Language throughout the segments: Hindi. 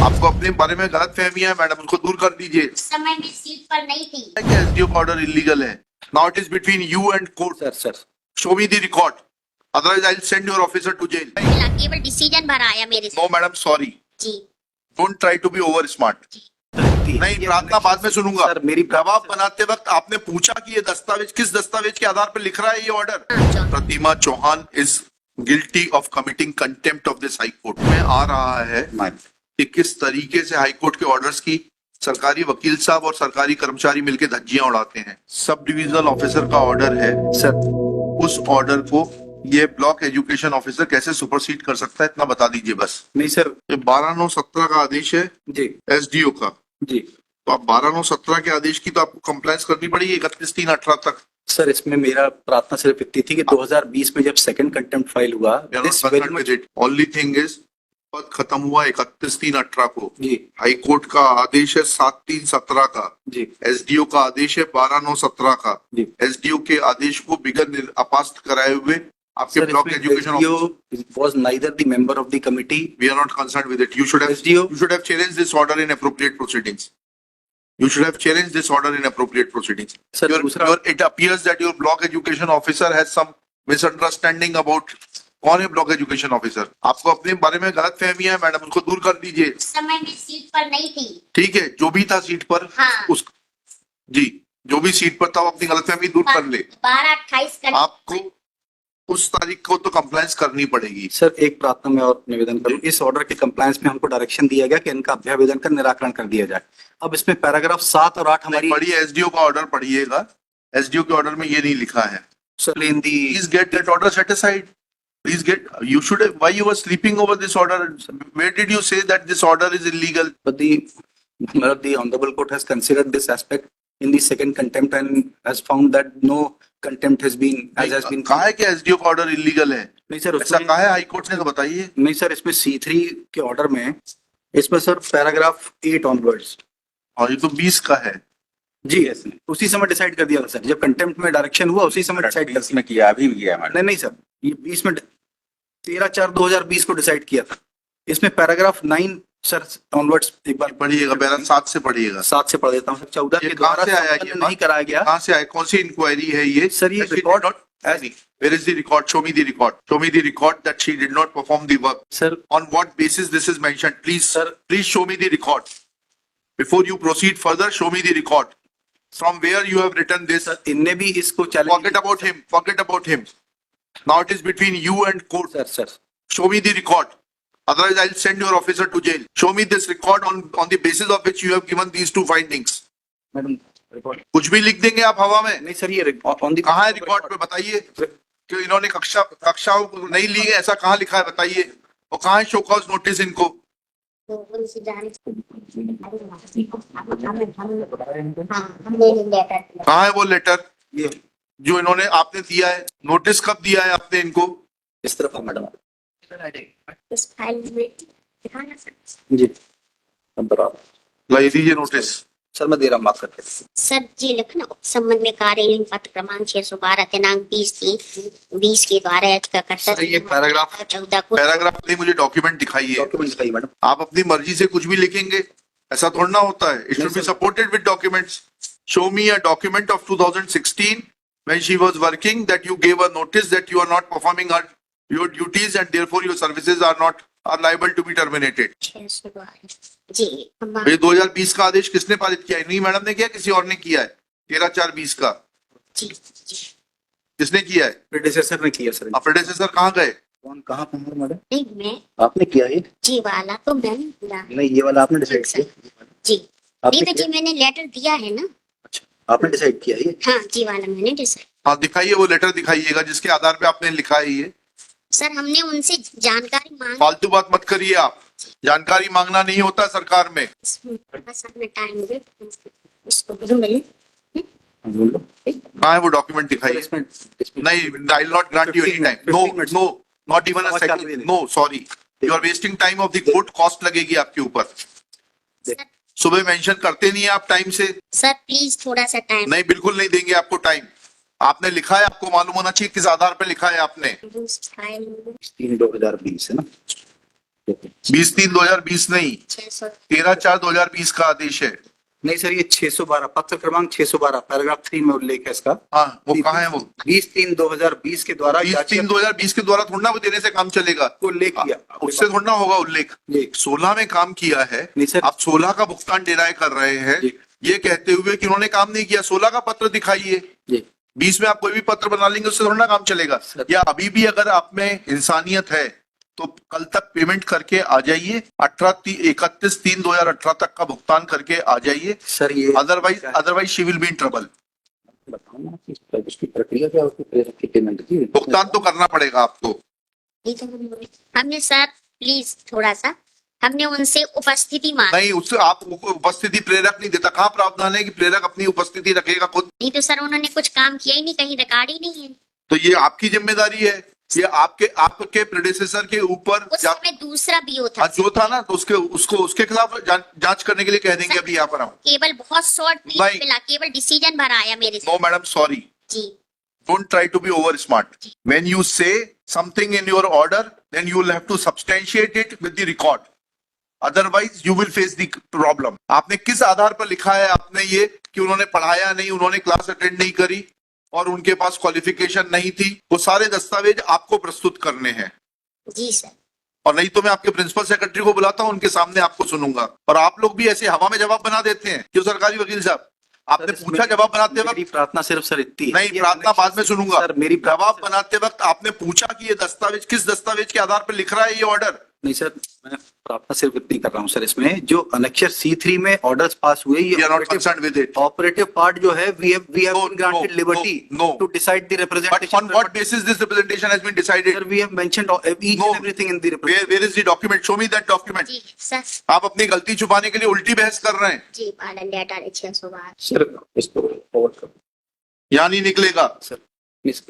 आपको अपने बारे में गलत फहमी है मैडम, उसको दूर कर दीजिए। उस समय मैं सीट पर नहीं थी। एसडीओ का ऑर्डर इलीगल है। Now it is between you and court. Sir show me the record, otherwise I will send your officer to jail. मिला केवल डिसीजन भरा आया मेरे से। नो मैडम, सॉरी, जी don't try to be over smart. नहीं, प्रार्थना बाद में सुनूंगा। सर, मेरी जवाब बनाते वक्त आपने पूछा कि ये दस्तावेज किस दस्तावेज के आधार पर लिख रहा है ये ऑर्डर। हाँ, Chauhan. Pratima Chauhan is guilty of committing contempt of this high court में आ रहा है कि किस तरीके से हाई कोर्ट के ऑर्डर्स की सरकारी वकील साहब और सरकारी कर्मचारी मिलकर धज्जियां उड़ाते हैं। सब डिविजनल ऑफिसर का ऑर्डर है सर। उस ऑर्डर को ये ब्लॉक एजुकेशन ऑफिसर कैसे सुपरसीड कर सकता है, इतना बता दीजिए बस। नहीं सर। ये 12/9/17 का आदेश है जी एसडीओ का, जी तो आप 12/9/17 के आदेश की तो आपको कंप्लायंस करनी पड़ेगी 31/3/18 तक। सर, इसमें मेरा प्रार्थना सिर्फ इतनी थी कि 2020 में जब सेकंड कंटेम्प्ट फाइल हुआ, this very much- only thing is पद खत्म हुआ 31/3/18 को। जी हाई कोर्ट का आदेश है 7/3/17 का। जी एसडीओ का आदेश है 12/9/17 का। जी। एसडीओ के आदेश को बिगर अपास्त कराए हुए आपके block education was neither the member of the committee. we are not concerned with it. You should have challenged this order in appropriate proceedings. You should have challenged this order in appropriate proceedings. Sir, दूसरा- It appears that your block education officer has some misunderstanding about कौन है ब्लॉक एजुकेशन ऑफिसर। आपको अपने बारे में गलत फहमी है मैडम, उसको दूर कर दीजिए। उस समय मैं सीट पर नहीं थी। ठीक है, जो भी था सीट पर, हाँ। उस जी जो भी सीट पर था वो अपनी गलतफहमी दूर कर ले। 12/28 का आपको उस तारीख को तो कंप्लायंस करनी पड़ेगी। सर, एक प्रार्थना में और निवेदन करूं, इस ऑर्डर के कंप्लायंस में हमको डायरेक्शन दिया गया कि इनका अभ्यावेदन का निराकरण कर दिया जाए। अब इसमें पैराग्राफ 7 और 8 हमारी पढ़िए, एसडीओ का ऑर्डर पढ़िएगा। एसडीओ के ऑर्डर में ये नहीं लिखा है। Sir in the Please get that order set aside. Please get. You should have. Why you were sleeping over this order? Where did you say that this order is illegal? but the honorable court has considered this aspect in the second contempt and has found that no contempt has been कहा है कि एसडीओ का ऑर्डर इलीगल है? नहीं सर, ऐसा कहा है हाई कोर्ट ने, तो बताइए। नहीं सर, इसमें C3 के ऑर्डर में इसमें सर पैराग्राफ 8 ऑनवर्ड्स। और ये तो 20 का है। जी उसी समय डिसाइड कर दिया था सर, जब कंटेम्प्ट में डायरेक्शन हुआ उसी समय डिसाइड कर में किया, अभी भी किया मैडम। नहीं सर, ये 20 में 13/4/2020 को डिसाइड किया था। इसमें पैराग्राफ 9 सर ऑनवर्ड्स एक बार पढ़िएगा, पैरा 7 से पढ़िएगा। 7 से पढ़ देता हूँ सर। 14 ये के कहाँ द्वारा से आया संपन्न ये? नहीं कराया गया। कहाँ से आया? कौन सी इंक्वायरी है ये? सर, ये record Where is the record? Show me the record. Show me the record that she did not perform the work. Sir On what basis this is mentioned? Please, Sir. please show me the record. Before you proceed further, show me the record. From where you have written this? इनने भी इसको challenge Forget about him. Forget about him. Now it is between you and court. Sir Show me the record. Otherwise, I'll send your officer to jail. Show me this record on the basis of which you have given these two findings. Madam record कुछ भी लिख देंगे आप हवा में। नहीं सर, ये ऑन दी कहाँ है रिकॉर्ड पे बताइए कि इन्होंने कक्षाओं नहीं ली है, ऐसा कहाँ लिखा है बताइए। और कहाँ है शो कॉज नोटिस इनको? उनसे जाने हाँ, हमने लेटर दिया। कहाँ है वो लेटर ये जो इन्होंने आपने दिया है? नोटिस कब दिया है आपने इनको? इस तरफ मैडम इस फाइल में दिखाना सर। जी बराबर लाई दीजिए नोटिस। सर, मैं दे रहा हूँ, माफ करके। सर जी लिखना संबंध में कार्यालय पत्र क्रमांक 612 दिनांक 20/3/20 के द्वारा सर, ये पैराग्राफ 14 को पैराग्राफ नहीं, मुझे डॉक्यूमेंट दिखाइए। डॉक्यूमेंट दिखाइए मैडम। आप अपनी मर्जी से कुछ भी लिखेंगे, ऐसा थोड़ा ना होता है। It should be sir. Supported with documents. Show me a document of 2016 when she was working that you gave a notice that you are not performing your duties and therefore your services are liable to be terminated. 612 जी ये 2020 का आदेश किसने पारित किया? इन्हीं मैडम ने किया, किसी और ने किया है? 13/4/20 का जी किसने किया है? प्रेडेसेसर ने किया सर। प्रेडेसेसर कहाँ गए? कौन कहाँ पर है मैडम? नहीं मैं आपने किया ये? जी वाला तो मैंने दिया। नहीं, ये वाला आपने डिसाइड किया? जी आपने नहीं तो किया? जी मैंने लेटर दिया है ना। अच्छा, आपने डिसाइड किया ये? हाँ जी वाला मैंने डिसाइड। हाँ दिखाइए, वो लेटर दिखाइएगा जिसके आधार पे आपने लिखा है ये। सर हमने उनसे जानकारी मांगी। फालतू बात मत करिए आप, जानकारी मांगना नहीं होता सरकार में। बस अपने टाइम दे इसको मिले। कहाँ है वो डॉक्यूमेंट दिखाइए। नहीं, I will not grant you any time. No, not even a second. No, sorry, you are wasting time of the court. Cost लगेगी आपके ऊपर। सुबह मेंशन करते नहीं है आप टाइम से। सर प्लीज थोड़ा सा टाइम। नहीं, बिल्कुल नहीं देंगे आपको टाइम। आपने लिखा है, आपको मालूम होना चाहिए किस आधार पे लिखा है आपने। 3/2020 है ना? 20/3/2020 नहीं, 600 13/4/2020 का आदेश है। नहीं सर, ये 612 पत्र क्रमांक 612 पैराग्राफ 3 में उल्लेख है इसका। हाँ, वो कहाँ है? वो 20/3/2020 के द्वारा 20/3/2020 के द्वारा थोड़ा ना वो देने से काम चलेगा, उल्लेख किया। उससे थोड़ा ना होगा उल्लेख। जी। 16 में काम किया है, नहीं सर। आप 16 का भुगतान डिनाय कर रहे हैं जी। ये कहते हुए कि उन्होंने काम नहीं किया। 16 का पत्र दिखाइए, जी 20 में आप कोई भी पत्र बना लेंगे उससे थोड़ा ना काम चलेगा। सर। या अभी भी अगर आप में इंसानियत है तो कल तक पेमेंट करके आ जाइए, 31/3/2018 तक का भुगतान करके आ जाइए, सर, ये otherwise she will be in trouble. बताओ ना कि इसकी प्रक्रिया क्या होती है पेमेंट की? भुगतान तो करना पड़ेगा आपको। हमने सर प्लीज थोड़ा सा हमने उनसे उपस्थिति मांगी। नहीं, उससे आप उपस्थिति प्रेरक नहीं देता। कहाँ प्रावधान है कि प्रेरक अपनी उपस्थिति रखेगा खुद? नहीं तो सर उन्होंने कुछ काम किया ही नहीं, कहीं रिकॉर्ड ही नहीं है। तो ये आपकी जिम्मेदारी है, ये आपके प्रेडेसेसर के ऊपर उस समय दूसरा बीओ था जो था ना, तो उसके खिलाफ जांच करने के लिए कह देंगे। अभी यहाँ पर हम केवल बहुत शॉर्ट नहीं। मिला, केवल डिसीजन भरा आया मेरे से। नो मैडम, सॉरी, जी don't try to be over smart. When you say something in your order, then you will have to substantiate it with the record. Otherwise, you will face the problem. आपने किस आधार पर लिखा है आपने ये कि उन्होंने पढ़ाया नहीं, उन्होंने क्लास अटेंड नहीं करी और उनके पास क्वालिफिकेशन नहीं थी? वो सारे दस्तावेज आपको प्रस्तुत करने हैं। जी सर। और नहीं तो मैं आपके प्रिंसिपल सेक्रेटरी को बुलाता हूँ, उनके सामने आपको सुनूंगा। और आप लोग भी ऐसे हवा में जवाब बना देते हैं। क्यों सरकारी वकील साहब, आपने पूछा जवाब बनाते वक्त? मेरी प्रार्थना सिर्फ सर इतनी है। नहीं, प्रार्थना बाद में सुनूंगा। सर मेरी जवाब बनाते वक्त आपने पूछा कि ये दस्तावेज किस दस्तावेज के आधार पर लिख रहा है ये ऑर्डर? नहीं सर, मैं प्रार्थना सिर्फ इतनी कर रहा हूँ सर। इसमें जो अनेक्चर C3 में ऑर्डर्स पास हुए, We are not concerned with it. Operative part जो है we have No, been granted no, liberty no. to decide the But representation. on what basis this representation has been decided? Sir, we have mentioned each No. and everything in the representation. Where is the document? Show me that document. जी सर। आप अपनी गलती छुपाने के लिए उल्टी बहस कर रहे हैं। जी पालन डेटा 612। सर इसको फॉरवर्ड करो यहाँ नहीं निकलेगा। Sir, please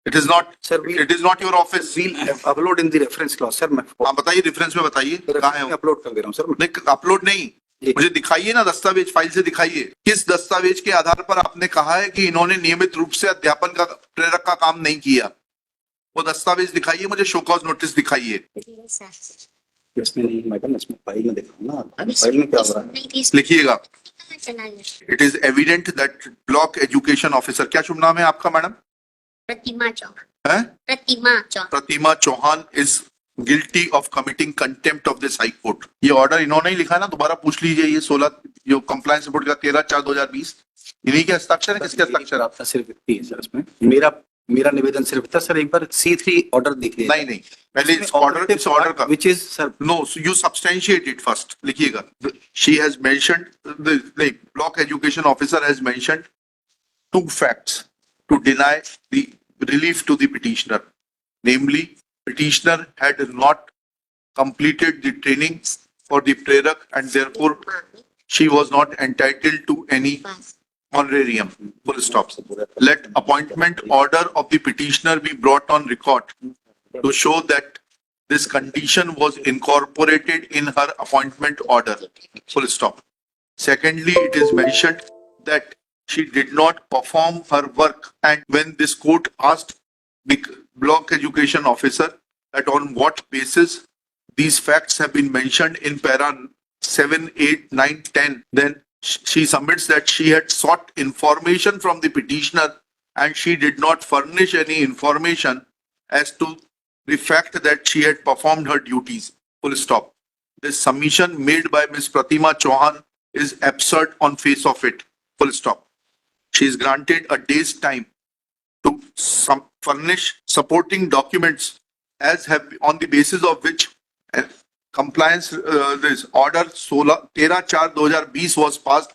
It is not. Sir, It is not your office. we'll upload in the reference clause sir. मैं आप बताइए, रेफरेंस में बताइए कहाँ है वो? अपलोड कर दे रहा हूँ सर मैं। नहीं, अपलोड नहीं, जी। मुझे दिखाइए ना दस्तावेज, फाइल से दिखाइए। किस दस्तावेज के आधार पर आपने कहा है कि इन्होंने नियमित रूप से अध्यापन का प्रेरक का काम नहीं किया? वो दस्तावेज दिखाइए मुझे, शो कॉज नोटिस दिखाइए। जी सर। इसमें नहीं मैडम, इसमें फाइल में देखा ना, फाइल में क्या हो रहा है? नहीं थी लिखिएगा। कहाँ चला गया? It is evident that block education officer, क्या शुभ नाम है आपका मैडम? प्रतिमा चौहान। है Pratima Chauhan. Pratima Chauhan is guilty of committing contempt of this high court. ये ऑर्डर इन्होंने ही लिखा है ना, दोबारा पूछ लीजिए। ये 16 जो कंप्लायंस रिपोर्ट का 13/4/2020 इन्हीं के हस्ताक्षर है? किसके हस्ताक्षर? आपका सिर्फ इतनी है सर। इसमें मेरा निवेदन सिर्फ था सर, एक बार C3 ऑर्डर देखिए। नहीं, पहले इस ऑर्डर का which is sir. No, you substantiate it first. लिखिएगा, she has mentioned, the block education officer has mentioned 2 facts to deny the relief to the petitioner. Namely, petitioner had not completed the training for the prerak and therefore she was not entitled to any honorarium. Full stop. Let appointment order of the petitioner be brought on record to show that this condition was incorporated in her appointment order. Full stop. Secondly, it is mentioned that she did not perform her work, and when this court asked the block education officer that on what basis these facts have been mentioned in para 7, 8, 9, 10, then she submits that she had sought information from the petitioner and she did not furnish any information as to the fact that she had performed her duties. Full stop. This submission made by Ms. Pratima Chauhan is absurd on face of it. Full stop. She is granted a day's time to furnish supporting documents as have on the basis of which compliance this order 13/4/2020 was passed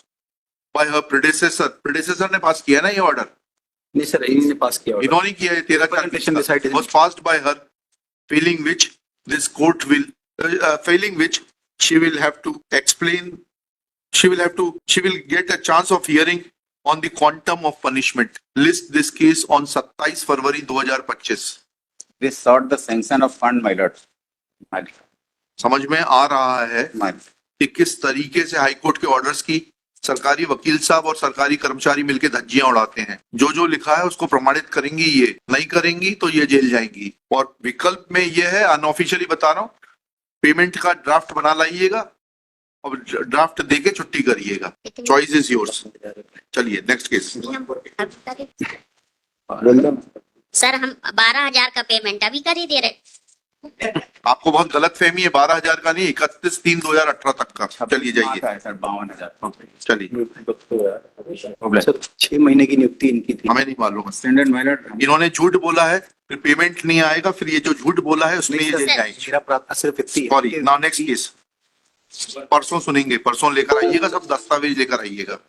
by her predecessor. Predecessor ने पास किया ना ये ऑर्डर? नहीं सर, इन्होंने पास किया। इन्होंने किया है। 13/4 was passed by her, failing which this court will failing which she will have to explain. She will get a chance of hearing on the quantum of punishment. List this case on 27 February 2025। We sought the sanction of fund, my lord. समझ में आ रहा है My कि किस तरीके से हाईकोर्ट के ऑर्डर्स की सरकारी वकील साहब और सरकारी कर्मचारी मिलकर धज्जियां उड़ाते हैं। जो जो लिखा है उसको प्रमाणित करेंगी, ये नहीं करेंगी तो ये जेल जाएंगी। और विकल्प में ये है, अनऑफिशियली बता रहा हूं, पेमेंट का ड्राफ्ट बना लाइएगा और ड्राफ्ट देके छुट्टी करिएगा। Choice is yours. चलिए नेक्स्ट केस। सर हम 12,000 का पेमेंट अभी कर ही दे रहे। आपको बहुत गलत फहमी है, 12,000 का नहीं, 31/3/2018 तक का। चलिए जाइए, सर 52,000 चलिए। सर 6 महीने की नियुक्ति इनकी थी। हमें नहीं मालूम, स्टैंडर्ड माइलर इन्होंने झूठ बोला है, फिर पेमेंट नहीं आएगा, फिर ये जो झूठ बोला है उसमें ये नहीं, जेल सर, जाएंगे। मेरा प्रार्थना सिर्फ इतनी है सॉरी, कि- नाउ नेक्स्ट केस। परसों सुनेंगे, परसों लेकर आइएगा, सब दस्तावेज लेकर आइएगा।